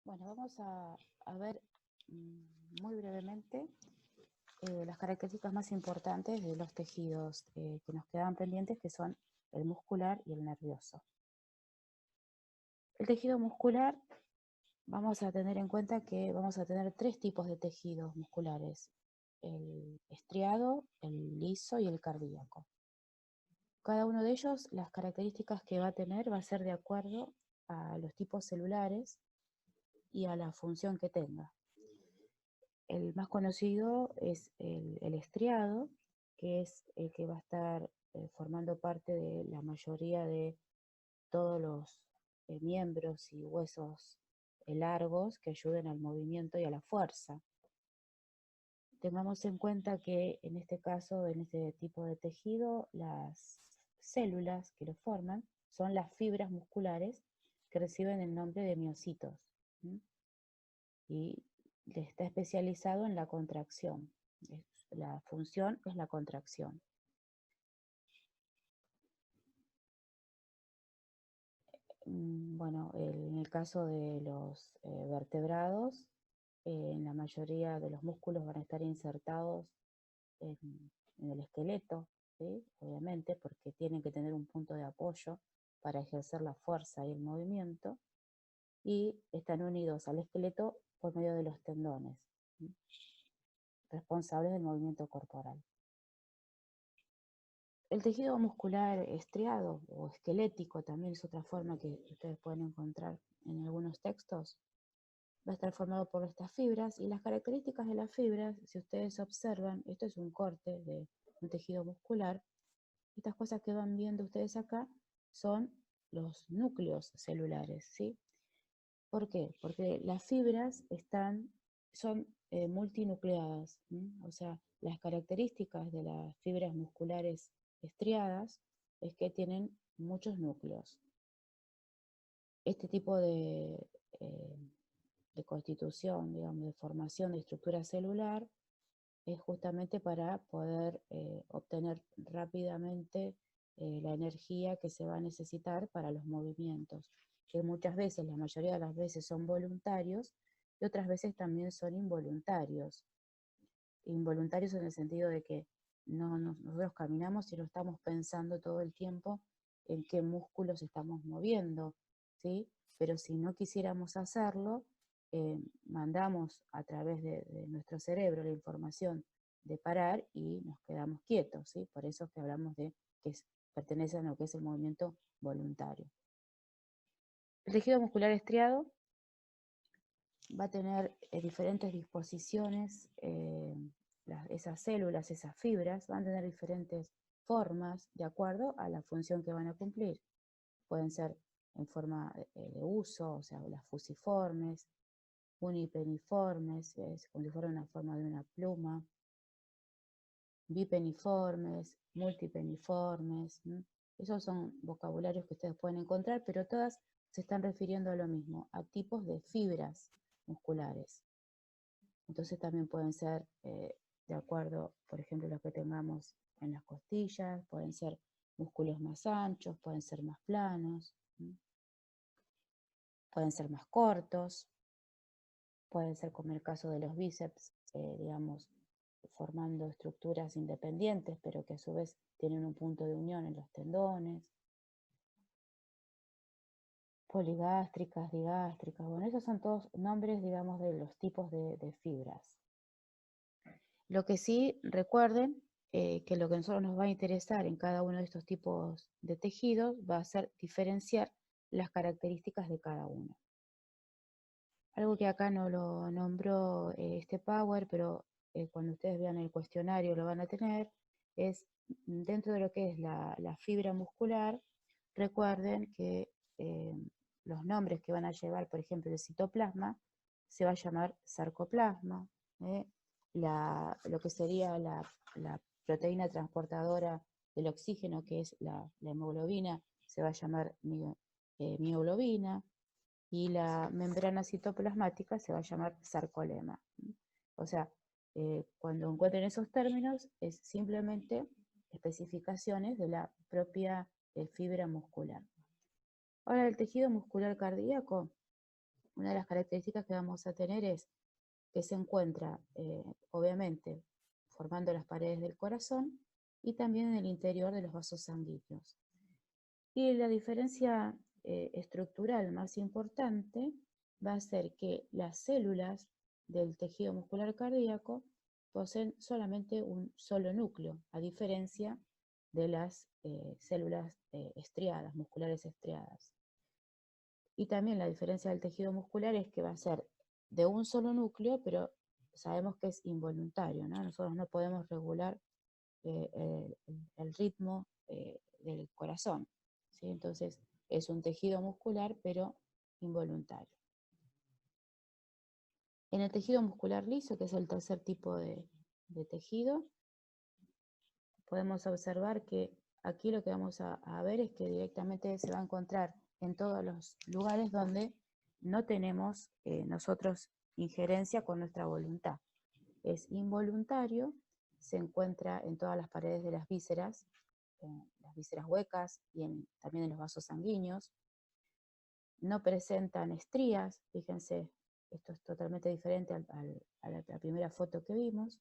Bueno, vamos a ver muy brevemente las características más importantes de los tejidos que nos quedan pendientes, que son el muscular y el nervioso. El tejido muscular, vamos a tener en cuenta que vamos a tener tres tipos de tejidos musculares: el estriado, el liso y el cardíaco. Cada uno de ellos, las características que va a tener va a ser de acuerdo a los tipos celulares y a la función que tenga. El más conocido es el estriado, que es el que va a estar formando parte de la mayoría de todos los miembros y huesos largos que ayuden al movimiento y a la fuerza. Tengamos en cuenta que en este caso, en este tipo de tejido, las células que lo forman son las fibras musculares que reciben el nombre de miocitos. Y está especializado en la contracción. La función es la contracción. Bueno, en el caso de los vertebrados, en la mayoría de los músculos van a estar insertados en, en el esqueleto, ¿sí? Obviamente, porque tienen que tener un punto de apoyo para ejercer la fuerza y el movimiento, y están unidos al esqueleto por medio de los tendones, ¿sí?, responsables del movimiento corporal. El tejido muscular estriado o esquelético también es otra forma que ustedes pueden encontrar en algunos textos. Va a estar formado por estas fibras, y las características de las fibras, si ustedes observan, esto es un corte de un tejido muscular. Estas cosas que van viendo ustedes acá son los núcleos celulares, ¿sí? ¿Por qué? Porque las fibras son multinucleadas, ¿sí? O sea, las características de las fibras musculares estriadas es que tienen muchos núcleos. Este tipo de constitución, digamos, de formación de estructura celular, es justamente para poder obtener rápidamente la energía que se va a necesitar para los movimientos, que muchas veces, la mayoría de las veces, son voluntarios, y otras veces también son involuntarios. Involuntarios en el sentido de que nosotros caminamos y no estamos pensando todo el tiempo en qué músculos estamos moviendo, ¿sí? Pero si no quisiéramos hacerlo, mandamos a través de nuestro cerebro la información de parar y nos quedamos quietos, ¿sí? Por eso es que hablamos de que pertenece a lo que es el movimiento voluntario. El tejido muscular estriado va a tener diferentes disposiciones, esas células, esas fibras, van a tener diferentes formas de acuerdo a la función que van a cumplir. Pueden ser en forma de uso, o sea, las fusiformes, unipeniformes, como si fuera una forma de una pluma, bipeniformes, multipeniformes. Esos son vocabularios que ustedes pueden encontrar, pero todas se están refiriendo a lo mismo, a tipos de fibras musculares. Entonces también pueden ser de acuerdo, por ejemplo, los que tengamos en las costillas, pueden ser músculos más anchos, pueden ser más planos, pueden ser más cortos, pueden ser, como el caso de los bíceps, digamos, formando estructuras independientes, pero que a su vez tienen un punto de unión en los tendones. Poligástricas, digástricas, bueno, esos son todos nombres, digamos, de los tipos de fibras. Lo que sí, recuerden que lo que a nosotros nos va a interesar en cada uno de estos tipos de tejidos va a ser diferenciar las características de cada uno. Algo que acá no lo nombró este Power, pero cuando ustedes vean el cuestionario lo van a tener, es dentro de lo que es la fibra muscular. Recuerden que los nombres que van a llevar, por ejemplo, el citoplasma, se va a llamar sarcoplasma. Lo que sería la proteína transportadora del oxígeno, que es la hemoglobina, se va a llamar mioglobina, y la membrana citoplasmática se va a llamar sarcolema. O sea, cuando encuentren esos términos, es simplemente especificaciones de la propia fibra muscular. Ahora, el tejido muscular cardíaco una de las características que vamos a tener es que se encuentra, obviamente, formando las paredes del corazón y también en el interior de los vasos sanguíneos. Y la diferencia estructural más importante va a ser que las células del tejido muscular cardíaco poseen solamente un solo núcleo, a diferencia de las células estriadas, musculares estriadas. Y también la diferencia del tejido muscular es que va a ser de un solo núcleo, pero sabemos que es involuntario, ¿no? Nosotros no podemos regular el ritmo del corazón, ¿sí? Entonces es un tejido muscular, pero involuntario. En el tejido muscular liso, que es el tercer tipo de tejido, podemos observar que aquí lo que vamos a ver es que directamente se va a encontrar en todos los lugares donde no tenemos nosotros injerencia con nuestra voluntad. Es involuntario, se encuentra en todas las paredes de las vísceras huecas y también en los vasos sanguíneos. No presentan estrías, fíjense, esto es totalmente diferente a la primera foto que vimos.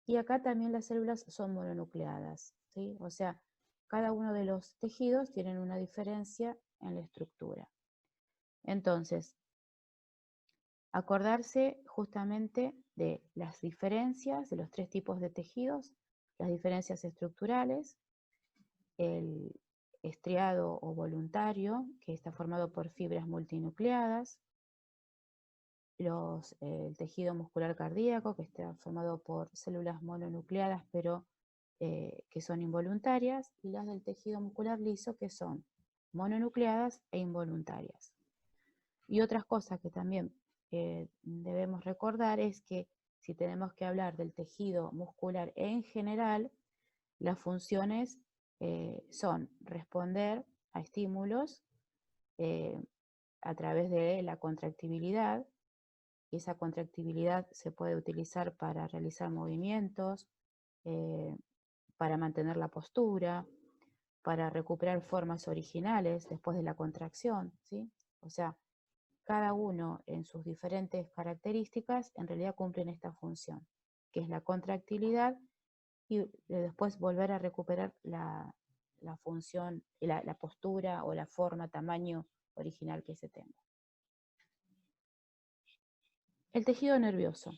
Y acá también las células son mononucleadas, ¿sí? O sea, cada uno de los tejidos tienen una diferencia en la estructura. Entonces, acordarse justamente de las diferencias de los tres tipos de tejidos, las diferencias estructurales, el estriado o voluntario, que está formado por fibras multinucleadas, el tejido muscular cardíaco, que está formado por células mononucleadas, pero que son involuntarias, y las del tejido muscular liso, que son mononucleadas e involuntarias. Y otras cosas que también debemos recordar es que si tenemos que hablar del tejido muscular en general, las funciones son responder a estímulos a través de la contractibilidad, y esa contractibilidad se puede utilizar para realizar movimientos, para mantener la postura, para recuperar formas originales después de la contracción, ¿sí? O sea, cada uno en sus diferentes características en realidad cumplen esta función, que es la contractilidad y después volver a recuperar la función, la postura o la forma, tamaño original que se tenga. El tejido nervioso.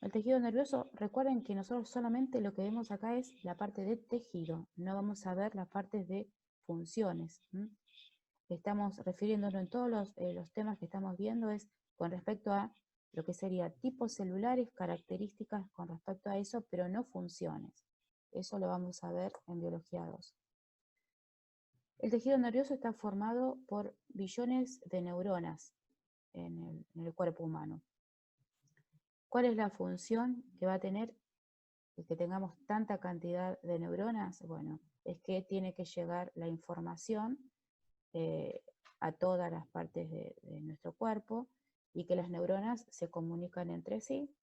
El tejido nervioso, recuerden que nosotros solamente lo que vemos acá es la parte de tejido, no vamos a ver las partes de funciones. Estamos refiriéndonos en todos los temas que estamos viendo es con respecto a lo que sería tipos celulares, características con respecto a eso, pero no funciones. Eso lo vamos a ver en biología 2. El tejido nervioso está formado por billones de neuronas en el cuerpo humano. ¿Cuál es la función que va a tener el que tengamos tanta cantidad de neuronas? Bueno, es que tiene que llegar la información a todas las partes de nuestro cuerpo y que las neuronas se comunican entre sí.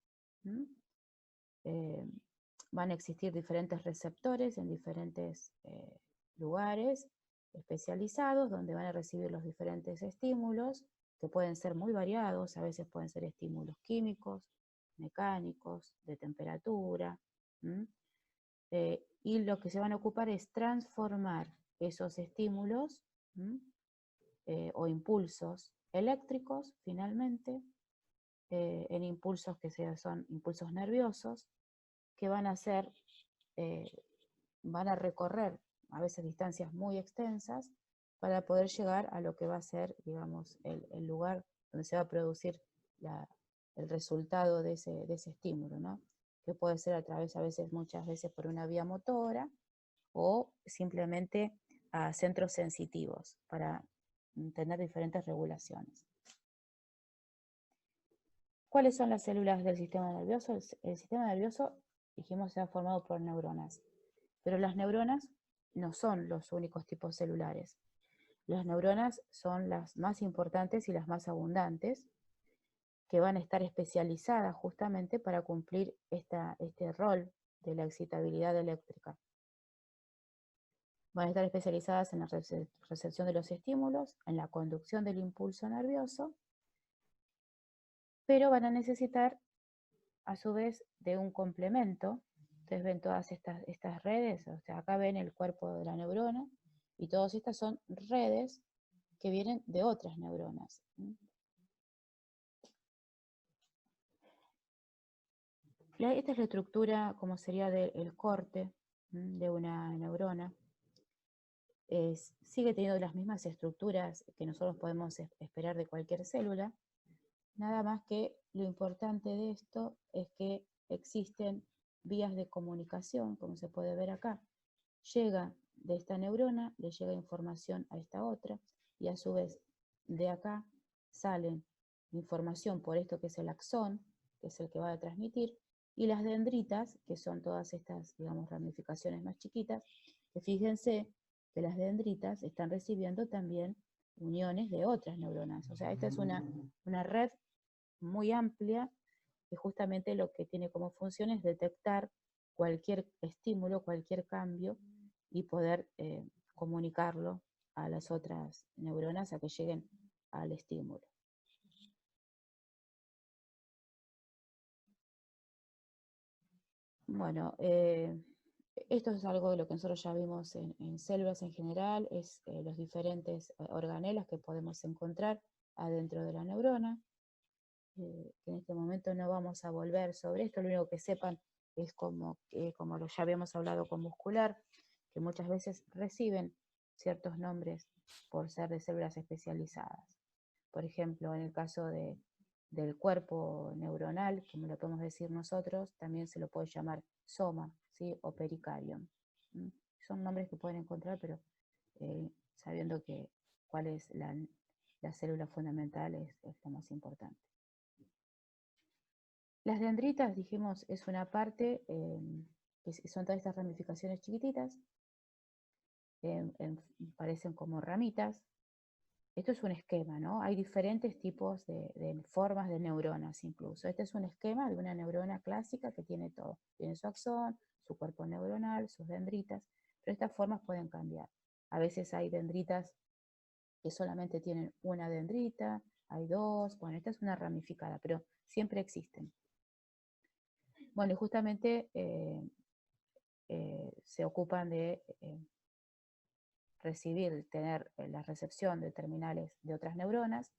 Van a existir diferentes receptores en diferentes lugares especializados donde van a recibir los diferentes estímulos que pueden ser muy variados, a veces pueden ser estímulos químicos, mecánicos, de temperatura, y lo que se van a ocupar es transformar esos estímulos o impulsos eléctricos, finalmente, en impulsos que son impulsos nerviosos, que van a recorrer a veces distancias muy extensas para poder llegar a lo que va a ser, digamos, el lugar donde se va a producir el resultado de ese estímulo, ¿no? Que puede ser a través, muchas veces por una vía motora o simplemente a centros sensitivos para tener diferentes regulaciones. ¿Cuáles son las células del sistema nervioso? El sistema nervioso, dijimos, está formado por neuronas, pero las neuronas no son los únicos tipos celulares. Las neuronas son las más importantes y las más abundantes, que van a estar especializadas justamente para cumplir este rol de la excitabilidad eléctrica. Van a estar especializadas en la recepción de los estímulos, en la conducción del impulso nervioso pero van a necesitar a su vez de un complemento. Ustedes ven todas estas redes, o sea, acá ven el cuerpo de la neurona, y todas estas son redes que vienen de otras neuronas. Esta es la estructura, como sería del corte de una neurona. Sigue teniendo las mismas estructuras que nosotros podemos esperar de cualquier célula, nada más que lo importante de esto es que existen vías de comunicación, como se puede ver acá. Llega de esta neurona, le llega información a esta otra, y a su vez de acá salen información por esto que es el axón, que es el que va a transmitir, y las dendritas, que son todas estas, digamos, ramificaciones más chiquitas, que fíjense que las dendritas están recibiendo también uniones de otras neuronas. O sea, esta es una red muy amplia que justamente lo que tiene como función es detectar cualquier estímulo, cualquier cambio y poder comunicarlo a las otras neuronas a que lleguen al estímulo. Bueno, esto es algo de lo que nosotros ya vimos en células en general, es los diferentes organelos que podemos encontrar adentro de la neurona. Que en este momento no vamos a volver sobre esto, lo único que sepan es como lo ya habíamos hablado con muscular, que muchas veces reciben ciertos nombres por ser de células especializadas. Por ejemplo, en el caso del cuerpo neuronal, como lo podemos decir nosotros, también se lo puede llamar soma, ¿sí? O pericarium. Son nombres que pueden encontrar, pero sabiendo cuál es la célula fundamental es lo más importante. Las dendritas, dijimos, es una parte, que son todas estas ramificaciones chiquititas, parecen como ramitas. Esto es un esquema, ¿no? Hay diferentes tipos de formas de neuronas incluso. Este es un esquema de una neurona clásica que tiene todo. Tiene su axón, su cuerpo neuronal, sus dendritas, pero estas formas pueden cambiar. A veces hay dendritas que solamente tienen una dendrita, hay dos, bueno, esta es una ramificada, pero siempre existen. Bueno, y justamente se ocupan de tener la recepción de terminales de otras neuronas,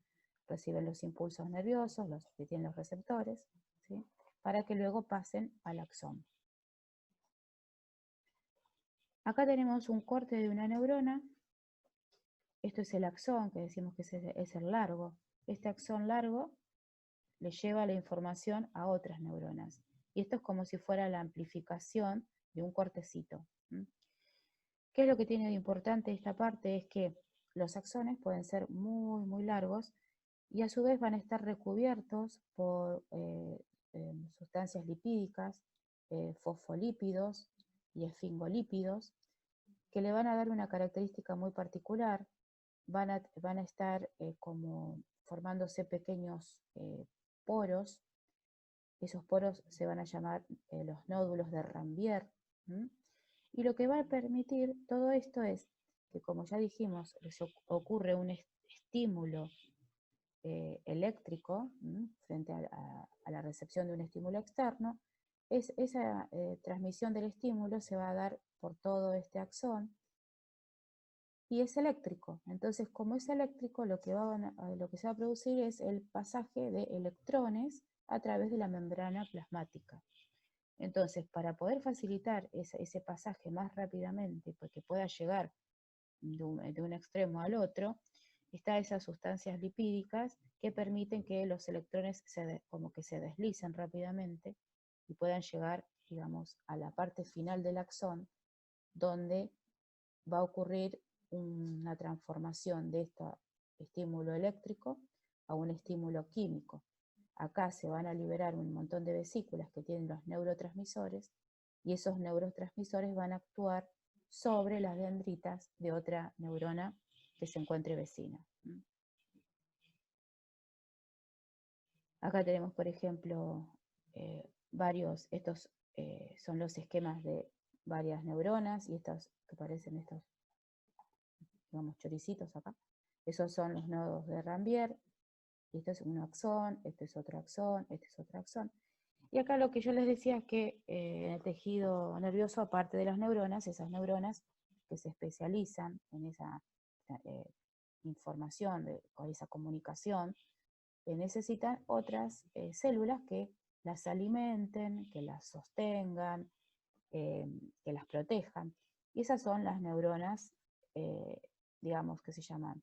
reciben los impulsos nerviosos, los que tienen los receptores, ¿sí? Para que luego pasen al axón. Acá tenemos un corte de una neurona. Esto es el axón, que decimos que es el largo. Este axón largo le lleva la información a otras neuronas. Y esto es como si fuera la amplificación de un cortecito. ¿Qué es lo que tiene de importante esta parte? Es que los axones pueden ser muy, muy largos y a su vez van a estar recubiertos por sustancias lipídicas, fosfolípidos y esfingolípidos, que le van a dar una característica muy particular. Van a estar como formándose pequeños poros. Esos poros se van a llamar los nódulos de Ranvier. Y lo que va a permitir todo esto es que, como ya dijimos, les ocurre un estímulo eléctrico frente a la recepción de un estímulo externo. Esa transmisión del estímulo se va a dar por todo este axón y es eléctrico. Entonces, como es eléctrico, lo que se va a producir es el pasaje de electrones a través de la membrana plasmática. Entonces, para poder facilitar ese pasaje más rápidamente, porque pueda llegar de un extremo al otro, están esas sustancias lipídicas que permiten que los electrones como que se deslicen rápidamente y puedan llegar, digamos, a la parte final del axón, donde va a ocurrir una transformación de este estímulo eléctrico a un estímulo químico. Acá se van a liberar un montón de vesículas que tienen los neurotransmisores y esos neurotransmisores van a actuar sobre las dendritas de otra neurona que se encuentre vecina. Acá tenemos, por ejemplo, estos son los esquemas de varias neuronas y estos que parecen estos, digamos, choricitos acá. Esos son los nodos de Ranvier Esto es un axón, este es otro axón, este es otro axón. Y acá lo que yo les decía es que en el tejido nervioso, aparte de las neuronas, esas neuronas que se especializan en esa información, o esa comunicación, necesitan otras células que las alimenten, que las sostengan, que las protejan. Y esas son las neuronas, digamos, que se llaman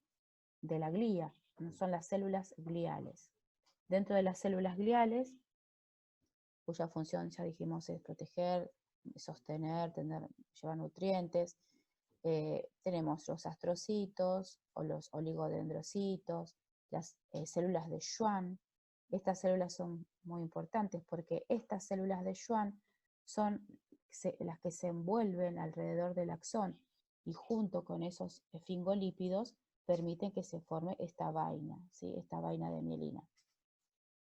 de la glía, son las células gliales. Dentro de las células gliales, cuya función, ya dijimos, es proteger, sostener, llevar nutrientes, tenemos los astrocitos o los oligodendrocitos, las células de Schwann. Estas células son muy importantes porque estas células de Schwann son las que se envuelven alrededor del axón y junto con esos esfingolípidos permiten que se forme esta vaina, ¿sí? Esta vaina de mielina.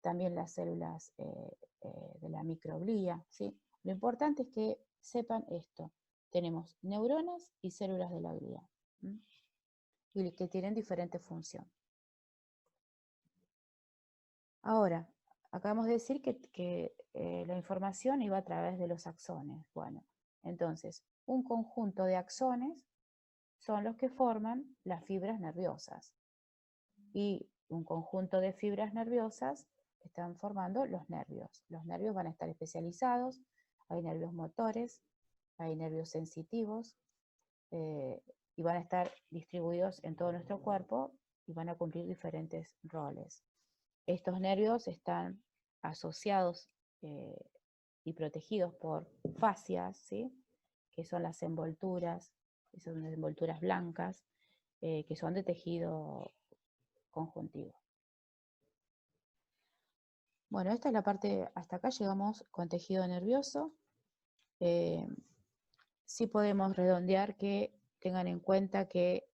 También las células de la microglía, ¿sí? Lo importante es que sepan esto. Tenemos neuronas y células de la glía, ¿sí? Y que tienen diferente función. Ahora, acabamos de decir que la información iba a través de los axones. Bueno, entonces, un conjunto de axones son los que forman las fibras nerviosas. Y un conjunto de fibras nerviosas están formando los nervios. Los nervios van a estar especializados, hay nervios motores, hay nervios sensitivos, y van a estar distribuidos en todo nuestro cuerpo y van a cumplir diferentes roles. Estos nervios están asociados y protegidos por fascias, ¿sí? Que son las envolturas, que son las envolturas blancas, que son de tejido conjuntivo. Bueno, esta es la parte, hasta acá llegamos con tejido nervioso. Sí podemos redondear que tengan en cuenta que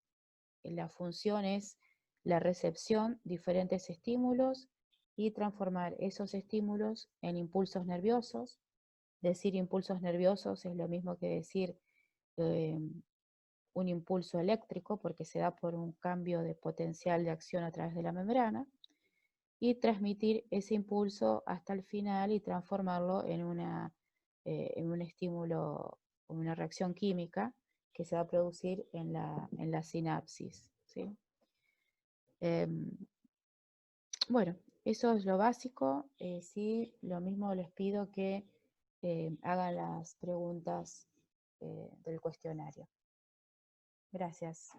la función es la recepción de diferentes estímulos y transformar esos estímulos en impulsos nerviosos. Decir impulsos nerviosos es lo mismo que decir un impulso eléctrico, porque se da por un cambio de potencial de acción a través de la membrana, y transmitir ese impulso hasta el final y transformarlo en un estímulo, una reacción química que se va a producir en la sinapsis, ¿sí? Bueno, eso es lo básico. Sí, lo mismo les pido que hagan las preguntas del cuestionario. Gracias.